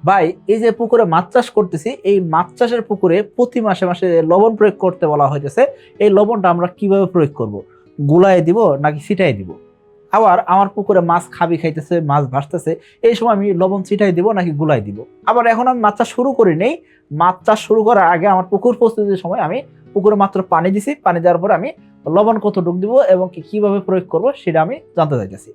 ভাই এই যে পুকুরে মাছ চাষ করতেছি, এই মাছ চাষের পুকুরে প্রতি মাসে মাসে লবণ প্রয়োগ করতে বলা হয়েছে। এই লবণটা আমরা কিভাবে প্রয়োগ করব? গুলায় দিব নাকি ছিটাই দিব? আবার আমার পুকুরে মাছ খাবি খাইতেছে, মাছ ভাসতেছে, এই সময় আমি লবণ ছিটাই দিব নাকি গুলাই দিব? আবার এখন আমি মাছ চাষ শুরু করি নেই, মাছ চাষ শুরু করার আগে আমার পুকুর প্রস্তুতির সময় আমি পুকুরে মাত্র পানি দিছি, পানি দেওয়ার পর আমি লবণ কতটুকু দিব এবং কিভাবে প্রয়োগ করব সেটা আমি জানতে চাইতেছি।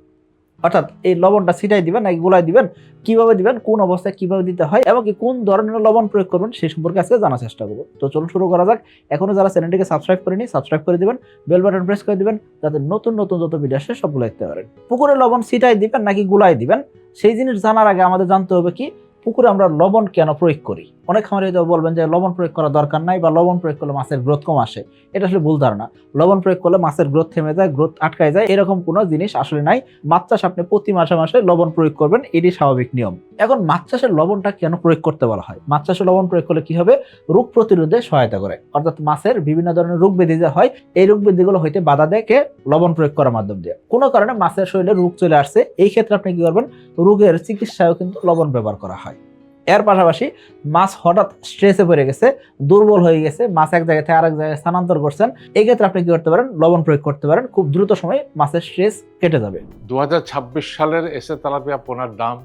অর্থাৎ এই লবণটা ছিটাই দিবেন নাকি গুলাই দিবেন, কিভাবে দিবেন, কোন অবস্থায় কিভাবে দিতে হয় এবং কোন ধরনের লবণ প্রয়োগ করবেন সেই সম্পর্কে আজকে জানার চেষ্টা করব। তো চলুন শুরু করা যাক। এখনো যারা চ্যানেলটিকে সাবস্ক্রাইব করেনি সাবস্ক্রাইব করে দিবেন, বেল বাটন প্রেস করে দিবেন যাতে নতুন নতুন যত ভিডিও আসে সবগুলো দেখতে পারেন। পুকুরে লবণ ছিটাই দিবেন নাকি গুলাই দিবেন সেই জিনিস জানার আগে আমাদের জানতে হবে কি পুকুরে আমরা লবণ কেন প্রয়োগ করি। অনেক খামারি বলবেন যে লবণ প্রয়োগ করা দরকার নাই বা লবণ প্রয়োগ করলে মাছের গ্রোথ কম আসে। এটা আসলে ভুল ধারণা। লবণ প্রয়োগ করলে মাছের গ্রোথ থেমে যায়, গ্রোথ আটকায় যায়, এরকম কোনো জিনিস আসলে নাই। মাছ চাষ আপনি প্রতি মাসে মাসে লবণ প্রয়োগ করবেন, এটি স্বাভাবিক নিয়ম। এখন মাছ চাষের লবণটা কেন প্রয়োগ করতে বলা হয়? মাছ চাষে লবণ প্রয়োগ করলে কি হবে? রোগ প্রতিরোধে সহায়তা করে। অর্থাৎ মাছের বিভিন্ন ধরনের রোগ ব্যাধি যে হয়, এই রোগ ব্যাধিগুলো হইতে বাধা দেয় লবণ প্রয়োগ করার মাধ্যম দিয়ে। কোনো কারণে মাছের শরীরে রোগ চলে আসছে, এই ক্ষেত্রে আপনি কি করবেন? রোগের চিকিৎসায়ও কিন্তু লবণ ব্যবহার করা হয়। এর পাশাপাশি মাছ হঠাৎ স্ট্রেসে পড়ে গেছে, দুর্বল হয়ে গেছে, মাছ এক জায়গা থেকে আরেক জায়গায় স্থানান্তর করছেন, এই ক্ষেত্রে আপনি কি করতে পারেন? লবণ প্রয়োগ করতে পারেন। খুব দ্রুত সময়ে মাছের স্ট্রেস কেটে যাবে। 2026 সালের এসে তেলাপিয়া পোনার দাম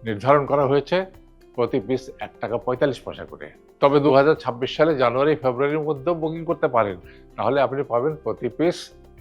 নির্ধারণ করা হয়েছে প্রতি পিস 1 টাকা 45 পয়সা করে। তবে 2026 সালে জানুয়ারি ফেব্রুয়ারির মধ্যেও বুকিং করতে পারেন, তাহলে আপনি পাবেন প্রতি পিস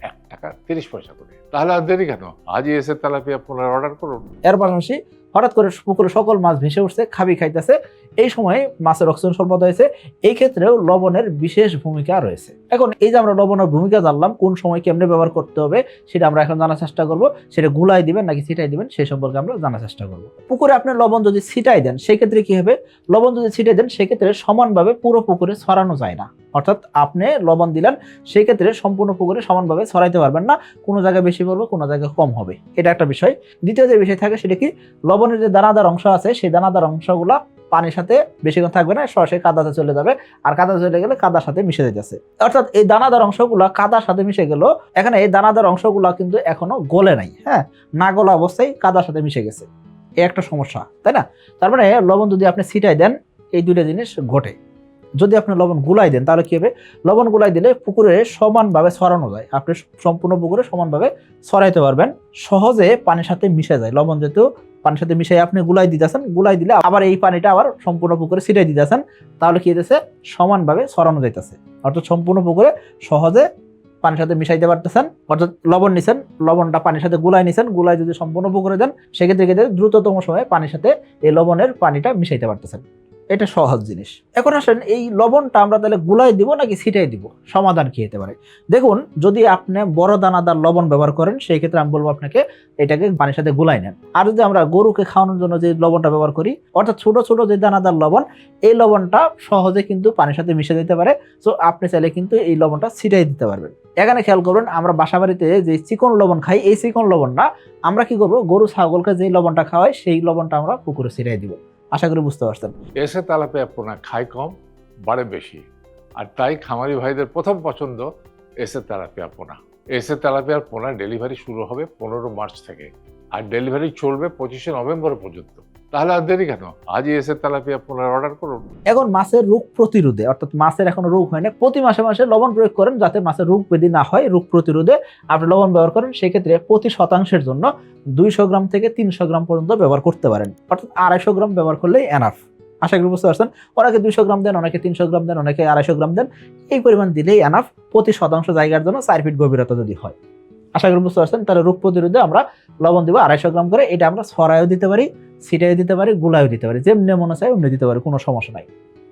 1 টাকা 30 পয়সা করে। তাহলে আর দেরি কেন, আজই এসে তেলাপিয়া পোনার অর্ডার করুন। এর পাশাপাশি হঠাৎ করে পুকুরে সকল মাছ ভেসে উঠছে, খাবি খাইতেছে, এই সময় মাছের অক্সিজেন স্বল্পতা হয়েছে, এই ক্ষেত্রেও লবণের বিশেষ ভূমিকা রয়েছে। এখন এই যে আমরা লবণের ভূমিকা জানলাম, কোন সময় কেমনে ব্যবহার করতে হবে সেটা আমরা এখন জানার চেষ্টা করব। সেটা গুলাই দিবেন নাকি ছিটাই দিবেন সেই সম্পর্কে আমরা জানার চেষ্টা করব। পুকুরে আপনি লবণ যদি ছিটাই দেন সেক্ষেত্রে কি হবে? লবণ যদি ছিটাই দেন সেক্ষেত্রে সমানভাবে পুরো পুকুরে ছড়ানো যায় না। অর্থাৎ আপনি লবণ দিলেন, সেই ক্ষেত্রে সম্পূর্ণ পুকুরে সমানভাবে ছড়াইতে পারবেন না, কোনো জায়গায় বেশি পড়বে, কোনো জায়গায় কম হবে। এটা একটা বিষয়। দ্বিতীয় যে বিষয় থাকে সেটা কি, লবণের যে দানাদার অংশ আছে সেই দানাদার অংশগুলা পানির সাথে বেশিক্ষণ থাকবে না, সরাসরি কাদাতে চলে যাবে, আর কাদা চলে গেলে কাদার সাথে মিশে যেতেছে। অর্থাৎ এই দানাদার অংশগুলা কাদার সাথে মিশে গেল, এখানে এই দানাদার অংশগুলা কিন্তু এখনো গলে নাই, হ্যাঁ, না গলা অবস্থায় কাদার সাথে মিশে গেছে। এই একটা সমস্যা, তাই না? তার মানে লবণ যদি আপনি ছিটাই দেন, এই দুইটা জিনিস ঘটে। যদি আপনি লবণ গুলাই দেন তাহলে কি হবে? লবণ গুলাই দিলে পুকুরে সমানভাবে ছড়ানো যায়, আপনি সম্পূর্ণ পুকুরে সমানভাবে ছড়াইতে পারবেন, সহজে পানির সাথে মিশে যায়। লবণ যেহেতু পানির সাথে মিশাই আপনি গুলাই দিতেছেন, গুলাই দিলে আবার এই পানিটা আবার সম্পূর্ণ পুকুরে ছিটাই দিতেছেন, তাহলে কি হইতেছে? সমানভাবে ছড়ানো যাইতেছে। অর্থাৎ সম্পূর্ণ পুকুরে সহজে পানির সাথে মিশাইতে পারতেছেন। অর্থাৎ লবণ নিছেন, লবণটা পানির সাথে গুলাই নিছেন, গুলাই যদি সম্পূর্ণ পুকুরে দেন সেক্ষেত্রে দ্রুততম সময়ে পানির সাথে এই লবণের পানিটা মিশাইতে পারতেছেন। এটা সহজ জিনিস। এখন আসেন, এই লবণটা আমরা তাহলে গুলাই দিব নাকি ছিটাই দিব? সমাধান কি হতে পারে? দেখুন, যদি আপনি বড় দানাদার লবণ ব্যবহার করেন সেই ক্ষেত্রে আমি বলবো আপনাকে এটাকে পানির সাথে গুলাই নেন। আর যদি আমরা গরুকে খাওয়ানোর জন্য যে লবণটা ব্যবহার করি, অর্থাৎ ছোট ছোট যে দানাদার লবণ, এই লবণটা সহজে কিন্তু পানির সাথে মিশে যেতে পারে। তো আপনি চাইলে কিন্তু এই লবণটা ছিটাই দিতে পারবেন। এখানে খেয়াল করবেন, আমরা বাসা বাড়িতে যে চিকন লবণ খাই, এই চিকন লবণটা আমরা কি করবো? গরু ছাগলকে যে লবণটা খাওয়াই সেই লবণটা আমরা পুকুরে ছিটাই দিব। আশা করি বুঝতে পারছেন। এসে তেলাপিয়া পোনা খায় কম, বাড়ে বেশি, আর তাই খামারি ভাইদের প্রথম পছন্দ এসে তেলাপিয়া পোনা। এসে তেলাপিয়ার পোনা ডেলিভারি শুরু হবে 15 মার্চ থেকে, আর ডেলিভারি চলবে 25শে নভেম্বর পর্যন্ত। তাহলে আর দেরি কেন, আজই এসে তেলাপিয়া পোনার অর্ডার করুন। এখন মাছের রোগ প্রতিরোধে, অর্থাৎ মাছের এখনো রোগ হয় না, প্রতি মাসে মাসে লবণ প্রয়োগ করেন যাতে মাছের রোগ ব্যাধি না হয়। রোগ প্রতিরোধে আপনি লবণ ব্যবহার করেন, সেক্ষেত্রে প্রতি শতাংশের জন্য 200 গ্রাম থেকে 300 গ্রাম পর্যন্ত ব্যবহার করতে পারেন। অর্থাৎ 250 গ্রাম ব্যবহার করলেই এনাফ। আশা করি বুঝতে পারছেন। অনেকে 200 গ্রাম দেন, অনেকে 300 গ্রাম দেন, অনেকে 250 গ্রাম দেন। এই পরিমাণ দিলেই এনাফ প্রতি শতাংশ জায়গার জন্য 4 ফিট গভীরতা যদি হয়। আশা করি বুঝতে পারছেন। তাহলে রোগ প্রতিরোধে আমরা লবণ দিব 250 গ্রাম করে। এটা আমরা ছড়াইও দিতে পারি, ছিটাইও দিতে পারি, গুলাইও দিতে পারি, যেমনি মনে চাই অমনি দিতে পারি, কোনো সমস্যা নাই।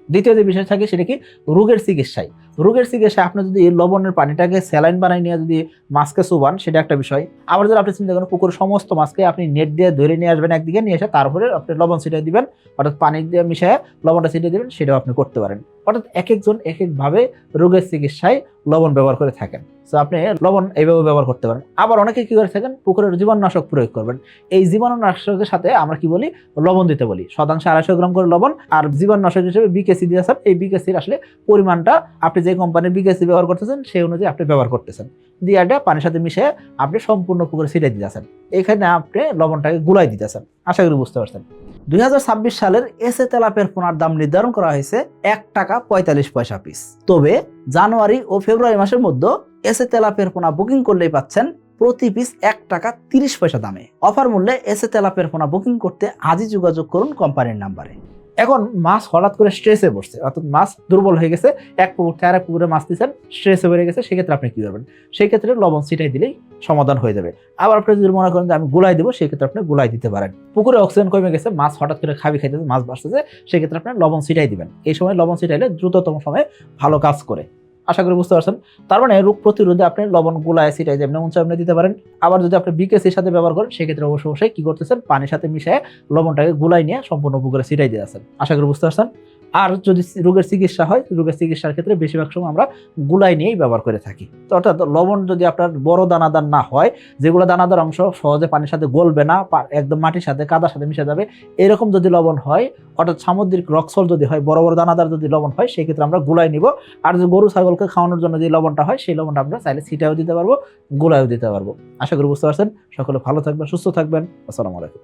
দ্বিতীয় যে বিষয় থাকে সেটা কি, রোগের চিকিৎসায়। রোগের চিকিৎসায় আপনি যদি এই লবণের পানিটাকে স্যালাইন বানাই নিয়ে যদি মাছকে চুবান, সেটা একটা বিষয়। আবার যদি আপনি চিন্তা করেন পুকুরের সমস্ত মাছকে আপনি নেট দিয়ে ধরে নিয়ে আসবেন একদিকে, নিয়ে এসে তারপরে আপনি লবণ ছিটিয়ে দিবেন, অর্থাৎ পানি দিয়ে মিশিয়ে লবণটা ছিটিয়ে দিবেন, সেটাও আপনি করতে পারেন। অর্থাৎ এক একজন এক একভাবে রোগের চিকিৎসায় লবণ ব্যবহার করে থাকেন। তো আপনি লবণ এইভাবে ব্যবহার করতে পারেন। আবার অনেকে কি করে থাকেন, পুকুরের জীবাণুনাশক প্রয়োগ করবেন। এই জীবাণুনাশকের সাথে আমরা কি বলি, লবণ দিতে বলি। শতাংশে 250 গ্রাম করে লবণ, আর জীবাণুনাশক হিসেবে বিকেসি দিয়েছেন। এই বিকেসির আসলে পরিমাণটা আপনি যে যে কোম্পানির বিকেসি ব্যবহার করতেছেন সেই অনুযায়ী আপনি ব্যবহার করতেছেন, দিয়ে এটা পানির সাথে মিশিয়ে আপনি সম্পূর্ণ পুকুরে ছিটাই দিতেছেন। এখানে আপনি লবণটাকে গুলাই দিতেছেন। আশা করি বুঝতে পারছেন। 2026 সালের এসএ তেলাপিয়ার পোনার দাম নির্ধারণ করা হয়েছে 1 টাকা 45 পয়সা পিস। তবে জানুয়ারি ও ফেব্রুয়ারি মাসের মধ্যে এসএ তেলাপিয়ার পোনা বুকিং করলেই পাচ্ছেন প্রতি পিস 1 টাকা 30 পয়সা দামে। অফার মূল্যে এসএ তেলাপিয়ার পোনা বুকিং করতে আজই যোগাযোগ করুন কোম্পানির নাম্বারে। এখন মাছ হঠাৎ করে স্ট্রেসে পড়ছে, অর্থাৎ মাছ দুর্বল হয়ে গেছে, এক পুকুর থেকে আরেক পুকুরে মাছ দিচ্ছেন, স্ট্রেসে বেড়ে গেছে, সেক্ষেত্রে আপনি কি করবেন? সেই ক্ষেত্রে লবণ ছিটাই দিলেই সমাধান হয়ে যাবে। আবার আপনি যদি মনে করেন যে আমি গুলাই দেবো, সেক্ষেত্রে আপনি গুলাই দিতে পারেন। পুকুরে অক্সিজেন কমে গেছে, মাছ হঠাৎ করে খাবি খাইতেছে, মাছ বাড়তেছে, সেক্ষেত্রে আপনি লবণ ছিটাই দিবেন। এই সময় লবণ ছিটাইলে দ্রুততম সময়ে ভালো কাজ করে। আশা করি বুঝতে পারছেন। তার মানে রোগ প্রতিরোধে আপনি লবণ গুলায় ছিটাই যেমন মন চায় দিতে পারেন। আবার যদি আপনি বিকেসির সাথে ব্যবহার করেন, সেক্ষেত্রে অবশ্যই কি করতেছেন? পানির সাথে মিশিয়ে লবণটাকে গুলাই নিয়ে সম্পূর্ণ পুকুরে ছিটাই দিয়ে আছেন। আশা করি বুঝতে পারছেন। আর যদি রোগের চিকিৎসা হয়, রোগের চিকিৎসার ক্ষেত্রে বেশিরভাগ সময় আমরা গুলাই নিয়েই ব্যবহার করে থাকি। তো অর্থাৎ লবণ যদি আপনার বড় দানাদার না হয়, যেগুলো দানাদার অংশ সহজে পানির সাথে গলবে না, একদম মাটির সাথে কাদার সাথে মিশে যাবে, এরকম যদি লবণ হয়, অর্থাৎ সামুদ্রিক রক্সল যদি হয়, বড় বড় দানাদার যদি লবণ হয়, সেক্ষেত্রে আমরা গুলাই নিব। আর যে গরু ছাগলকে খাওয়ানোর জন্য যে লবণটা হয়, সেই লবণটা আমরা চাইলে ছিটাও দিতে পারবো, গুলাইও দিতে পারবো। আশা করি বুঝতে পারছেন। সকলে ভালো থাকবেন, সুস্থ থাকবেন। আসসালামু আলাইকুম।